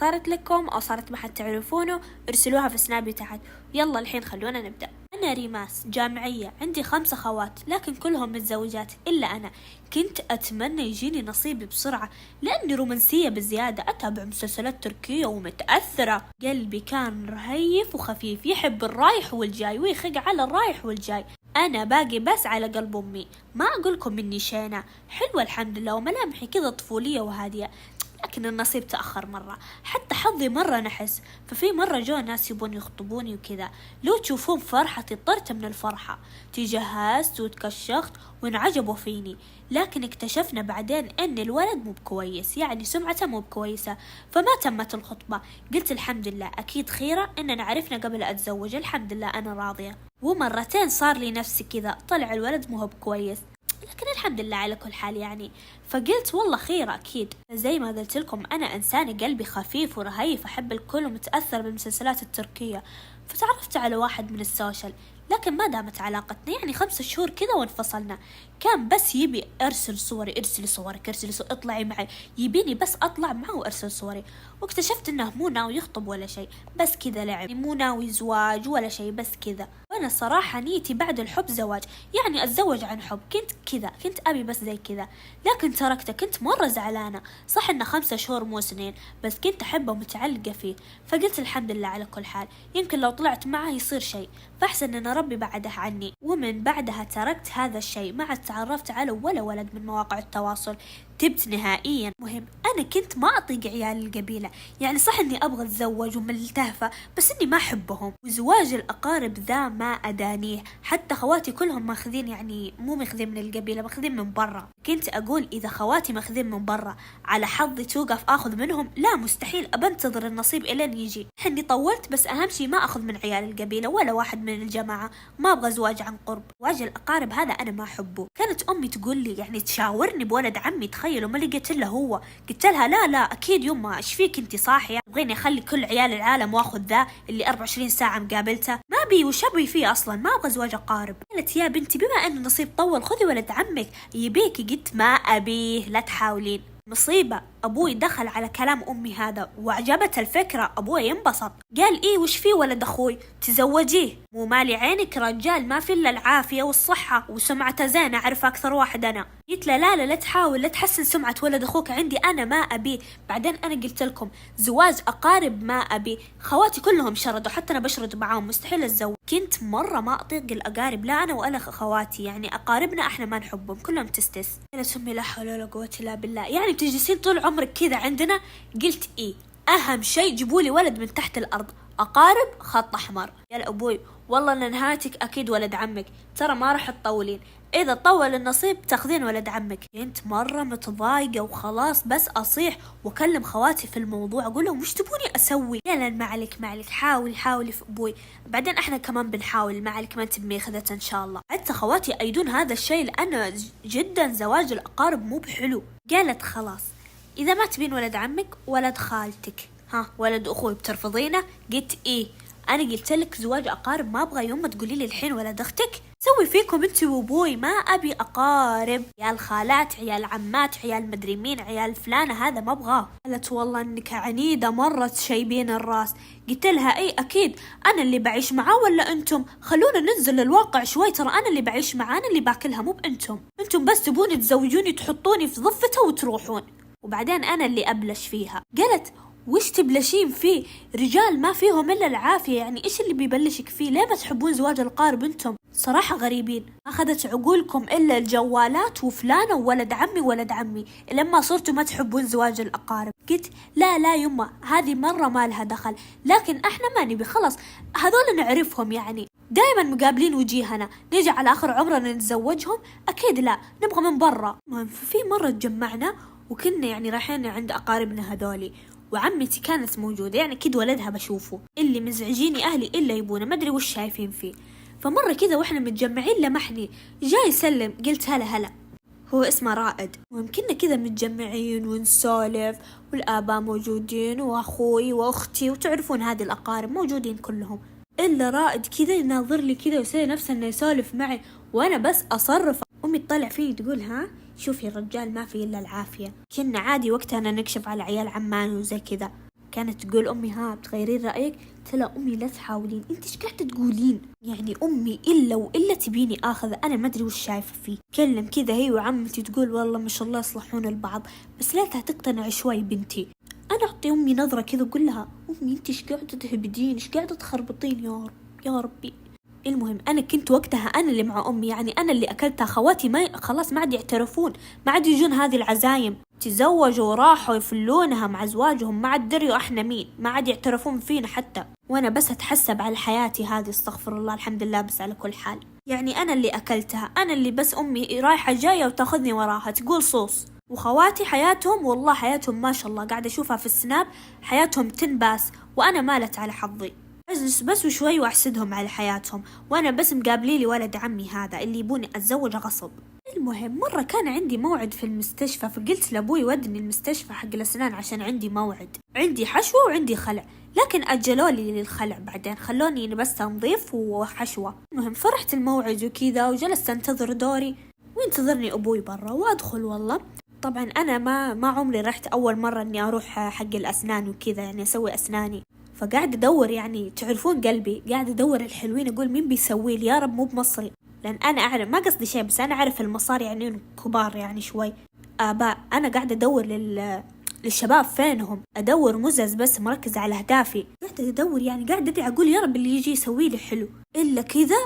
صارت لكم أو صارت ما حد تعرفونه ارسلوها في سنابي تحت. يلا الحين خلونا نبدأ. أنا ريماس جامعية، عندي 5 خوات لكن كلهم متزوجات إلا أنا. كنت أتمنى يجيني نصيبي بسرعة لأني رومانسية بزيادة، أتابع مسلسلات تركية ومتأثرة. قلبي كان رهيف وخفيف، يحب الرايح والجاي ويخق على الرايح والجاي. أنا باقي بس على قلب أمي. ما أقولكم إني شينة، حلوة الحمد لله وملامحي كذا طفولية وهادية، لكن النصيب تأخر مرة، حتى حظي مرة نحس. ففي مرة جو ناس يبون يخطبوني وكذا، لو تشوفون فرحتي طرت من الفرحة. تجهزت وتكشخت وانعجبوا فيني، لكن اكتشفنا بعدين ان الولد مو بكويس، يعني سمعته مو بكويسة، فما تمت الخطبة. قلت الحمد لله، اكيد خيرة اننا عرفنا قبل اتزوج، الحمد لله انا راضية. ومرتين صار لي نفسي كذا، طلع الولد مو بكويس، لكن الحمد لله على كل حال يعني. فقلت والله خير أكيد. زي ما قلت لكم أنا إنساني قلبي خفيف ورهيف، أحب الكل ومتأثر بالمسلسلات التركية. فتعرفت على واحد من السوشيال، لكن ما دامت علاقتنا، يعني 5 شهور كذا وانفصلنا. كان بس يبي ارسل صوري، ارسلي صورك، ارسلي صوري، اطلعي معي، يبيني بس اطلع معه وارسل صوري. واكتشفت انه مو ناوي يخطب ولا شيء، بس كذا لعب، مو ناوي زواج ولا شيء، بس كذا. وانا صراحة نيتي بعد الحب زواج، يعني اتزوج عن حب، كنت ابي بس زي كذا. لكن تركته، كنت مرة زعلانة. صح انه 5 شهور مو سنين، بس كنت احبه ومتعلقة فيه. فقلت الحمد لله على كل حال، يمكن لو طلعت معه يصير شيء، فاحسن ان ربي بعده عني. ومن بعدها تركت هذا الشيء، ما عاد تعرفت على ولا ولد من مواقع التواصل، تبت نهائيا. مهم انا كنت ما اطيق عيال القبيلة، يعني صح اني ابغى اتزوج وملتهفة، بس اني ما احبهم. وزواج الاقارب ذا ما ادانيه، حتى خواتي كلهم ماخذين، يعني مو ماخذين من القبيلة، ماخذين من برا. كنت اقول اذا خواتي ماخذين من برا على حظي توقف اخذ منهم، لا مستحيل، ابنتظر النصيب الين يجي. اني طولت، بس اهم شيء ما اخذ من عيال القبيلة ولا واحد من الجماعة. ما ابغى زواج عن قرب، زواج الاقارب هذا انا ما احبه. كانت امي تقول لي، يعني تشاورني بولد عمي، تخيلوا ما لقيت الا هو. قلت لها لا اكيد يما، ايش فيك انتي صاحيه؟ تبغيني اخلي كل عيال العالم واخذ ذا اللي 24 ساعه مقابلته؟ ما بي، وش ابي فيه اصلا؟ ما ابغى زواج اقارب. قالت يا بنتي بما ان النصيب طول خذي ولد عمك يبيكي. قلت ما ابيه، لا تحاولين. مصيبة، أبوي دخل على كلام أمي هذا وعجبت الفكرة. أبوي ينبسط، قال إيه وش فيه ولد أخوي تزوجيه، مو مالي عينك رجال ما في إلا العافية والصحة وسمعته زينة، أعرف أكثر واحد أنا. قلت له لا تحاول، لا تحسن سمعة ولد أخوك عندي، أنا ما أبيه. بعدين أنا قلت لكم زواج أقارب ما أبي، خواتي كلهم شردوا، حتى أنا بشرد معاهم، مستحيل أتزوج. كنت مرة ما أطيق الأقارب، لا أنا ولا خواتي، يعني أقاربنا إحنا ما نحبهم، كلهم تستس. قالت أمي لا حول ولا قوة إلا بالله، يعني بتجلسين طول عمرك كذا عندنا؟ قلت إيه، أهم شيء جيبولي ولد من تحت الأرض، أقارب خط أحمر. يا أبوي والله إن نهايتك أكيد ولد عمك، ترى ما راح تطولين، إذا طول النصيب تاخذين ولد عمك. كنت مرة متضايقة وخلاص بس أصيح وأكلم خواتي في الموضوع، أقول لهم وش تبوني أسوي؟ لا ما عليك حاولي في أبوي، بعدين إحنا كمان بنحاول، ما عليك، ما أنت بميخذة إن شاء الله. حتى خواتي أيدون هذا الشيء، لأنه جدا زواج الأقارب مو بحلو. قالت خلاص إذا ما تبين ولد عمك ولد خالتك، ولد أخوي بترفضينه؟ قلت إيه، أنا قلت لك زواج أقارب ما أبغى، يوم تقولي لي الحين ولد أختك سوي فيكم أنت وأبوي، ما أبي أقارب، عيال خالات، عيال عمات، عيال مدري مين، عيال فلانة، هذا ما أبغاه. قالت والله إنك عنيدة مرة تشيبين الراس. قلت لها أي أكيد، أنا اللي بعيش معاه ولا أنتم؟ خلونا ننزل للواقع شوي، ترى أنا اللي بعيش معاه، أنا اللي باكلها مو بأنتم. أنتم بس تبوني تزوجوني تحطوني في ضفته وتروحون، وبعدين أنا اللي أبلش فيها. قالت وش تبلشين فيه؟ رجال ما فيهم إلا العافية، يعني إيش اللي بيبلشك فيه؟ ليه ما تحبون زواج القارب أنتم؟ صراحة غريبين، أخذت عقولكم إلا الجوالات وفلانة وولد عمي لما صرتوا ما تحبون زواج الأقارب. قلت لا يما، هذه مرة ما لها دخل، لكن إحنا ما نبي، خلاص هذول نعرفهم، يعني دائما مقابلين وجيهنا، نيجي على آخر عمرنا نتزوجهم؟ أكيد لا، نبغى من برا. في مرة تجمعنا وكنا يعني رايحين عند أقاربنا هذولي، وعمتي كانت موجودة، يعني كد ولدها بشوفه، اللي مزعجيني أهلي إلا يبونه، ما أدري وش شايفين فيه. فمرة كذا وإحنا متجمعين لمحني جاي يسلم، قلت هلا، هو اسمه رائد. ويمكننا كذا متجمعين ونسولف، والآباء موجودين وأخوي وأختي، وتعرفون هذه الأقارب موجودين كلهم، إلا رائد كذا يناظر لي كذا ويسوي نفسه إنه يسولف معي، وأنا بس أصرف. أمي تطلع فيه تقول شوفي الرجال ما فيه إلا العافية. كنا عادي وقتها نكشف على عيال عمان وزي كذا. كانت تقول أمي ها بتغيرين رأيك؟ قلت لها أمي لا تحاولين، انت ايش قاعدة تقولين؟ يعني أمي إلا وإلا تبيني آخذ، أنا ما أدري وش شايفة فيه. تكلم كذا هي وعمتي تقول والله ما شاء الله يصلحون البعض، بس ليتها تقتنع شوي بنتي. أنا أعطي أمي نظرة كذا أقول لها أمي انت ايش قاعدة تهبدين، ايش قاعدة تخربطين يا رب يا ربي. المهم أنا كنت وقتها أنا اللي مع أمي، يعني أنا اللي أكلتها، خواتي ما خلاص ما عاد يعترفون، ما عاد يجون هذه العزايم، تزوجوا وراحوا يفلونها مع أزواجهم، ما عاد دريوا إحنا مين، ما عاد يعترفون فينا حتى، وأنا بس أتحسب على حياتي هذه، استغفر الله الحمد لله. بس على كل حال يعني أنا اللي أكلتها، أنا اللي بس أمي رايحة جاية وتاخذني وراها تقول صوص. وخواتي حياتهم والله حياتهم ما شاء الله، قاعدة أشوفها في السناب حياتهم تنباس، وأنا مالت على حظي أجلس بس وشوي وأحسدهم على حياتهم، وأنا بس مقابلي لي ولد عمي هذا اللي يبوني أتزوج غصب. المهم مرة كان عندي موعد في المستشفى، فقلت لأبوي ودني المستشفى حق الأسنان عشان عندي موعد، عندي حشوة وعندي خلع، لكن أجلوا لي للخلع بعدين، خلوني بس تنظيف وحشوة. المهم فرحت الموعد وكذا وجلست أنتظر دوري، وينتظرني أبوي برا وأدخل. والله طبعا أنا ما عمري رحت أول مرة إني أروح حق الأسنان وكذا، يعني أسوي أسناني، فقاعد أدور، يعني تعرفون قلبي قاعد أدور الحلوين، أقول مين بيسوي لي يا رب مو بمصري، لأن أنا أعرف ما قصدي شيء، بس أنا أعرف المصاري يعني كبار يعني شوي آباء. أنا قاعد أدور للشباب فينهم، أدور مزز بس مركزة على أهدافي، قاعد أدور يعني قاعد أدعي أقول يا رب اللي يجي يسوي لي حلو. إلا كذا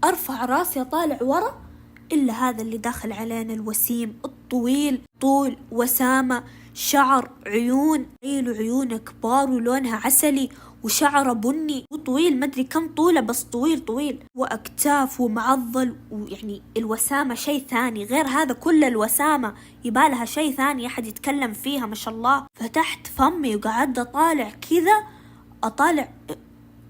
أرفع راسي أطالع ورا، إلا هذا اللي داخل علينا الوسيم الطويل، طول وسامة، شعر، عيون، عيونه كبار ولونها عسلي، وشعره بني وطويل، مدري كم طوله بس طويل طويل، وأكتاف ومعضل، ويعني الوسامة شيء ثاني، غير هذا كل الوسامة يبالها شيء ثاني أحد يتكلم فيها ما شاء الله. فتحت فمي وقعدت أطالع كذا، أطالع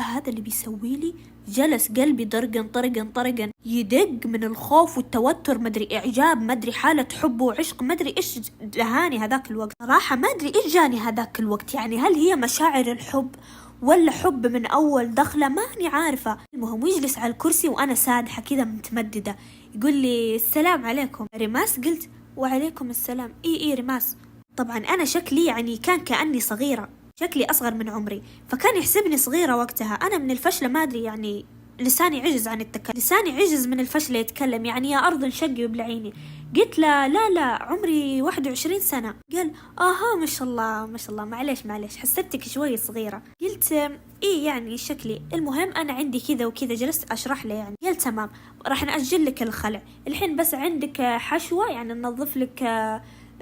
هذا اللي بيسوي لي. جلس قلبي طرقن يدق من الخوف والتوتر، مدري إعجاب، مدري حالة حب وعشق، مدري إيش جهاني هذاك الوقت صراحة، ما أدري إيش جاني هذاك الوقت، يعني هل هي مشاعر الحب ولا حب من أول دخلة، ماني عارفة. المهم يجلس على الكرسي وأنا سادحة كذا متمددة، يقول لي السلام عليكم ريماس، قلت وعليكم السلام. إيه ريماس. طبعا أنا شكلي يعني كان كأني صغيرة، شكلي أصغر من عمري، فكان يحسبني صغيرة وقتها. أنا من الفشلة ما أدري، يعني لساني عجز عن التكلم، لساني عجز من الفشلة يتكلم، يعني يا أرض انشقي وبلعيني. قلت لا عمري 21 سنة. قال ما شاء الله ما شاء الله، معليش حسبتك شوي صغيرة. قلت إيه يعني شكلي. المهم أنا عندي كذا وكذا، جلست أشرح له يعني. قال تمام راح نأجل لك الخلع الحين، بس عندك حشوة يعني ننظف لك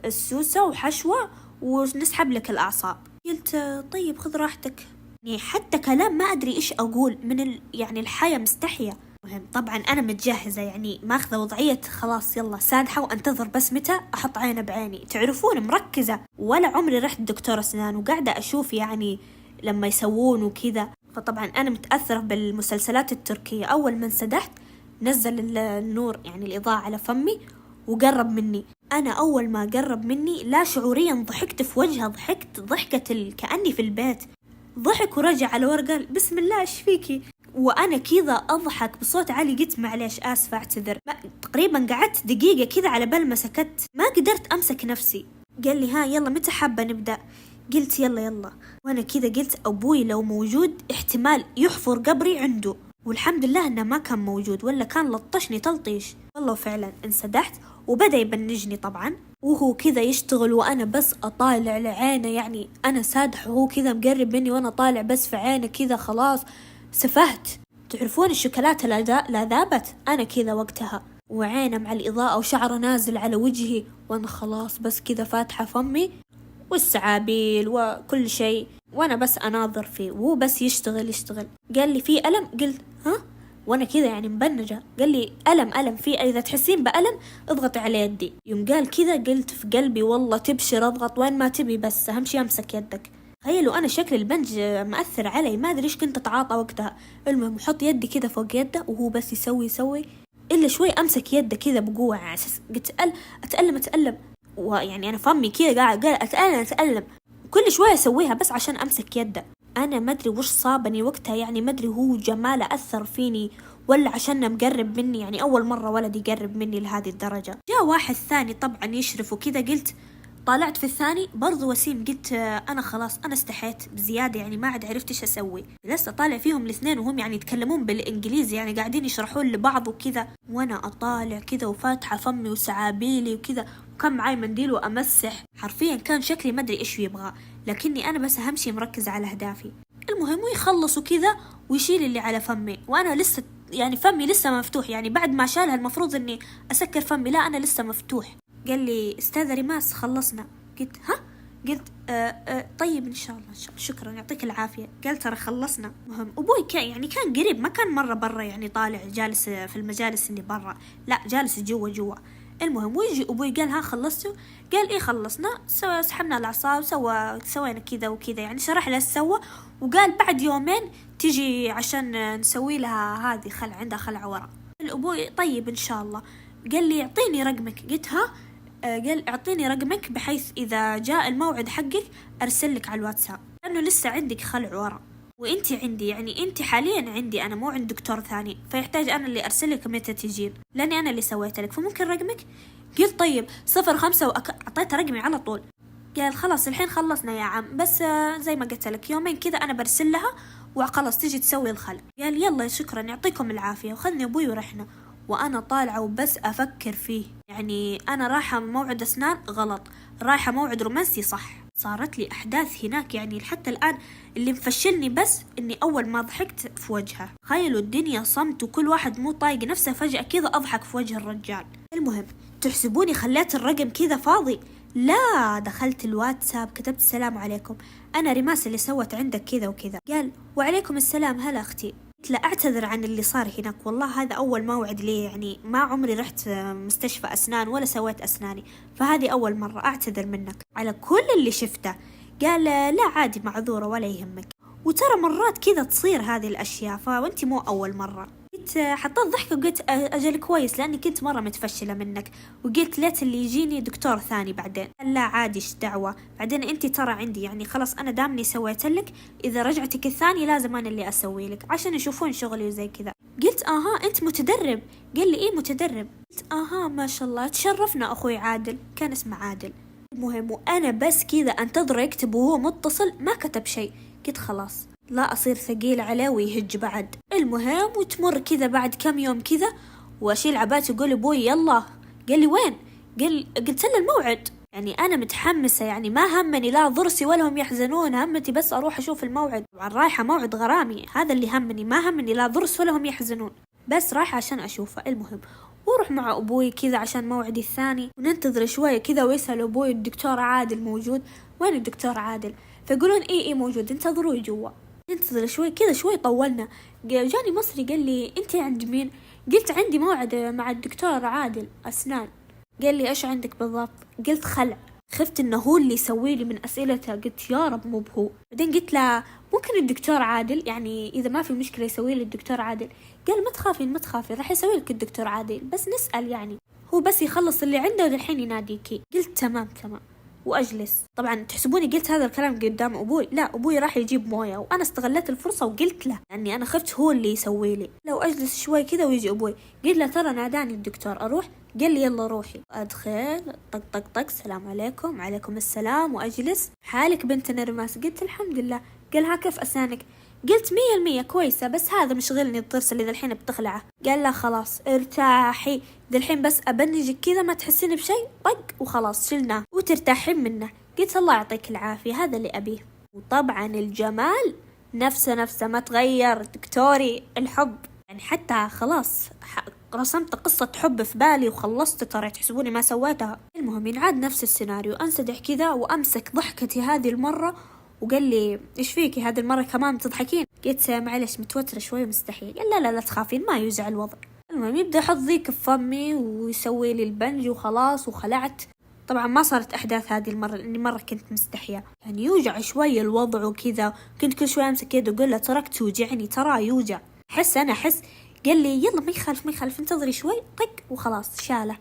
السوسة وحشوة ونسحب لك الأعصاب. قلت طيب خذ راحتك، يعني حتى كلام ما أدري إيش أقول من يعني الحياة مستحية. مهم طبعا أنا متجهزة، يعني ماخذة وضعية خلاص يلا سادحة وأنتظر بس متى أحط عينه بعيني، تعرفون مركزة، ولا عمري رحت دكتور أسنان، وقاعدة أشوف يعني لما يسوون وكذا. فطبعا أنا متأثرة بالمسلسلات التركية، أول من سدحت نزل النور يعني الإضاءة على فمي وقرب مني. أنا أول ما قرب مني لا شعوريا ضحكت في وجهه، ضحكت ضحكة كأني في البيت، ضحك ورجع على ورقة بسم الله إيش فيكي، وأنا كذا أضحك بصوت عالي. قلت معليش آسفة أعتذر. تقريبا قعدت دقيقة كذا على بال ما سكت، ما قدرت أمسك نفسي. قال لي ها يلا متى حابة نبدأ؟ قلت يلا. وأنا كذا قلت أبوي لو موجود احتمال يحفر قبري عنده، والحمد لله إنه ما كان موجود، ولا كان لطشني تلطيش والله. فعلا انسدحت وبدأ يبنجني طبعا، وهو كذا يشتغل وأنا بس أطالع لعينه، يعني أنا سادح وهو كذا مقرب مني وأنا طالع بس في عينه كذا، خلاص سفهت. تعرفون الشوكولاتة لا ذابت، أنا كذا وقتها، وعينه مع الإضاءة وشعره نازل على وجهي، وأنا خلاص بس كذا فاتحة فمي والسعابيل وكل شيء، وأنا بس أناظر فيه وهو بس يشتغل. قال لي في ألم؟ قلت ها، وانا كذا يعني مبنجة. قال لي ألم في، إذا تحسين بألم اضغطي على يدي. يوم قال كذا قلت في قلبي والله تبشر اضغط وين ما تبي، بس أهم شي أمسك يدك. تخيلوا أنا شكل البنج مأثر علي، ما أدري إيش كنت أتعاطى وقتها. المهم حط يدي كذا فوق يده وهو بس يسوي إلا شوي أمسك يده كذا بقوة على أساس قلت أتألم، ويعني أنا فمي كذا قاعد أتألم كل شوية أسويها بس عشان أمسك يده. أنا ما أدري وش صابني وقتها، يعني ما أدري هو جماله أثر فيني ولا عشان مقرب مني، يعني أول مرة ولد يقرب مني لهذه الدرجة. جاء واحد ثاني طبعا يشرف وكذا، قلت طالعت في الثاني برضو وسيم، قلت أنا خلاص أنا استحيت بزيادة، يعني ما عاد عرفت إيش أسوي. لسه طالع فيهم الاثنين وهم يعني يتكلمون بالإنجليزي، يعني قاعدين يشرحون لبعض وكذا، وأنا أطالع كذا وفاتحة فمي وسعابيلي وكذا، وكان معي منديل وأمسح، حرفيا كان شكلي ما أدري إيش يبغى، لكني أنا بس أهم شي مركزة على أهدافي. المهم ويخلص وكذا ويشيل اللي على فمي، وأنا لسه يعني فمي لسه مفتوح، يعني بعد ما شالها المفروض إني أسكر فمي، لا أنا لسه مفتوح. قال لي أستاذة ريماس خلصنا. قلت ها؟ قلت طيب إن شاء الله شكرا يعطيك العافية. قال ترى خلصنا. مهم أبوي يعني كان قريب، ما كان مرة برا يعني طالع جالس في المجالس اللي برا، لا جالس جوا. المهم ويجي أبوي قال ها خلصتوا؟ قال إيه خلصنا، سحبنا العصا سوينا كذا وكذا، يعني شرح له سوى، وقال بعد يومين تيجي عشان نسوي لها هذه خلع، عندها خلع ورا. الأبوي طيب إن شاء الله. قال لي اعطيني رقمك. قلت ها؟ قال اعطيني رقمك بحيث اذا جاء الموعد حقك ارسلك على الواتساب، لانه لسه عندك خلع ورا وانتي عندي، يعني انتي حاليا عندي انا، مو عند دكتور ثاني، فيحتاج انا اللي ارسلك متى تجين، لاني انا اللي سويت لك، فممكن رقمك؟ قلت طيب 05 اعطيت رقمي على طول. قال خلاص الحين خلصنا يا عم، بس زي ما قلت لك يومين كذا انا برسل لها وخلاص تيجي تسوي الخلع. قال يلا شكرا يعطيكم العافية، وخذني ابوي ورحنا. وأنا طالعة وبس أفكر فيه، يعني أنا رايحة موعد أسنان غلط، رايحة موعد رومانسي صح. صارت لي أحداث هناك يعني حتى الآن اللي مفشلني بس إني أول ما ضحكت في وجهه. تخيلوا الدنيا صمت وكل واحد مو طايق نفسه، فجأة كذا أضحك في وجه الرجال. المهم تحسبوني خليت الرقم كذا فاضي؟ لا، دخلت الواتساب كتبت السلام عليكم، أنا ريماس اللي سوت عندك كذا وكذا. قال وعليكم السلام هلا أختي. لا أعتذر عن اللي صار هناك، والله هذا أول موعد لي، يعني ما عمري رحت مستشفى أسنان ولا سويت أسناني، فهذه أول مرة، أعتذر منك على كل اللي شفته. قال لا عادي معذورة ولا يهمك، وترى مرات كذا تصير هذه الأشياء، فأنتي مو أول مرة. قلت حطيت ضحكة وقلت أجل كويس، لأني كنت مرة متفشلة منك، وقلت ليت اللي يجيني دكتور ثاني بعدين. لا عادي ايش دعوة، بعدين انتي ترى عندي، يعني خلاص أنا دامني سويت لك، إذا رجعتك الثاني لازم أنا اللي أسوي لك عشان يشوفون شغلي وزي كذا. قلت أنت متدرب؟ قال لي إيه متدرب. قلت ما شاء الله تشرفنا أخوي عادل، كان اسمه عادل. المهم وأنا بس كذا أنتظر يكتب وهو متصل، ما كتب شيء. قلت خلاص لا أصير ثقيل عليه ويهج بعد. المهم وتمر كذا بعد كم يوم كذا، وأشيل عباتي وأقول أبوي يلا. قال لي وين؟ قلت له الموعد، يعني أنا متحمسة، يعني ما همني لا ضرسي ولا هم يحزنون، همتي بس أروح أشوف الموعد، طبعا رايحة موعد غرامي، هذا اللي همني، ما همني لا ضرس ولا هم يحزنون، بس رايحة عشان أشوفه. المهم وروح مع أبوي كذا عشان موعدي الثاني، وننتظر شوية كذا، ويسأل أبوي الدكتور عادل موجود؟ وين الدكتور عادل؟ فيقولون إيه موجود، انتظروه جوا. ننتظر شوي كذا، شوي طولنا، جاني مصري قال لي انت عند مين؟ قلت عندي موعد مع الدكتور عادل أسنان. قال لي ايش عندك بالضبط؟ قلت خلع. خفت انه هو اللي يسوي لي من اسئلته، قلت يا رب مو بهو. بعدين قلت له ممكن الدكتور عادل، يعني اذا ما في مشكله يسوي لي الدكتور عادل. قال ما تخافي راح يسوي لك الدكتور عادل، بس نسال يعني هو بس يخلص اللي عنده والحين يناديكي. قلت تمام واجلس. طبعا تحسبوني قلت هذا الكلام قدام ابوي؟ لا، ابوي راح يجيب مويه، وانا استغلت الفرصه وقلت له، لاني انا خفت هو اللي يسوي لي. لو اجلس شوي كذا ويجي ابوي. قلت له ترى ناداني الدكتور اروح. قال لي يلا روحي. ادخل طق طق طق السلام عليكم. عليكم السلام. واجلس. حالك بنت نرماس؟ قلت الحمد لله. قال ها كيف اسنانك؟ قلت 100% كويسة، بس هذا مشغلني الضرس اللي ذا الحين بتخلعه. قال لا خلاص ارتاحي، ذا الحين بس أبنجك كذا ما تحسين بشيء، طق وخلاص شلناه وترتاحين منه. قلت الله يعطيك العافية، هذا اللي أبيه. وطبعا الجمال نفسه ما تغير، دكتوري الحب، يعني حتى خلاص رسمت قصة حب في بالي وخلصت، ترى تحسبوني ما سويتها. المهم ينعاد نفس السيناريو، أنسدح كذا وأمسك ضحكتي هذه المرة، وقال لي إيش فيكي هذه المرة كمان تضحكين؟ قلت معلش متوترة شوي مستحيل. قال لا تخافين ما يوجع الوضع. المهم يبدأ يحط ذيك في فمي ويسوي لي البنج وخلاص وخلعت. طبعا ما صارت أحداث هذه المرة لأني مرة كنت مستحية، يعني يوجع شوي الوضع وكذا، كنت كل شوي أمسك يده وقول له تراك توجعني، ترى يوجع، أحس. قال لي يلا ما يخالف انتظري شوي، طق وخلاص شاله.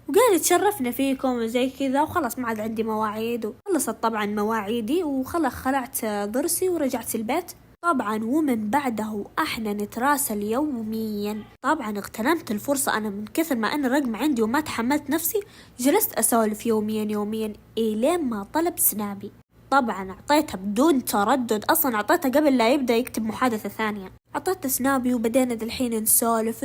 وقال تشرفنا فيكم وزي كذا، وخلاص ما عاد عندي مواعيد، وخلصت طبعا مواعيدي، خلعت ضرسي ورجعت البيت. طبعا ومن بعده احنا نتراسل يوميا. طبعا اغتنمت الفرصة انا من كثر ما انا رقم عندي وما تحملت نفسي، جلست اسولف يوميا الين ما طلب سنابي. طبعا اعطيته بدون تردد، اصلا اعطيته قبل لا يبدأ يكتب محادثة ثانية. اعطيته سنابي وبدينا دالحين نسولف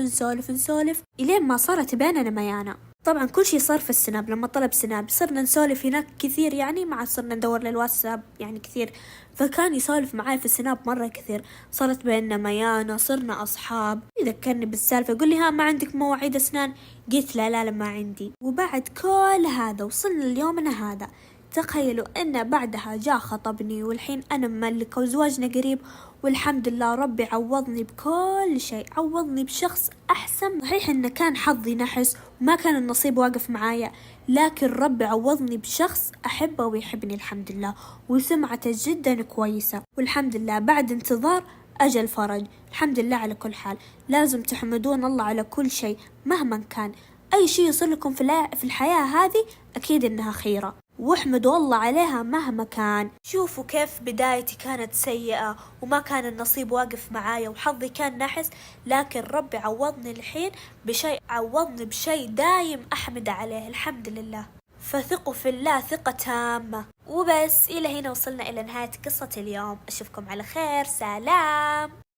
الين ما صارت بيننا ميانة. طبعا كل شي صار في السناب. لما طلب سناب صرنا نسولف هناك كثير، يعني مع صرنا ندور للواتساب يعني كثير، فكان يسولف معاي في السناب مرة كثير. صارت بيننا ميانة، صرنا أصحاب. يذكرني بالسالفة يقول لي ها ما عندك مواعيد أسنان؟ قلت لا ما عندي. وبعد كل هذا وصلنا ليومنا هذا. تخيلوا أن بعدها جاء خطبني، والحين أنا مملكة وزواجنا قريب، والحمد لله ربي عوضني بكل شيء، عوضني بشخص أحسن. صحيح إنه كان حظي نحس وما كان النصيب واقف معايا، لكن ربي عوضني بشخص أحبه ويحبني الحمد لله، وسمعته جدا كويسة، والحمد لله بعد انتظار أجل الفرج. الحمد لله على كل حال. لازم تحمدون الله على كل شيء مهما كان. أي شيء يصير لكم في الحياة هذه أكيد إنها خيرة، واحمدوا الله عليها مهما كان. شوفوا كيف بدايتي كانت سيئة وما كان النصيب واقف معايا وحظي كان نحس، لكن ربي عوضني الحين عوضني بشيء دايم أحمد عليه الحمد لله. فثقوا في الله ثقة تامة. وبس إلى هنا وصلنا إلى نهاية قصة اليوم. أشوفكم على خير، سلام.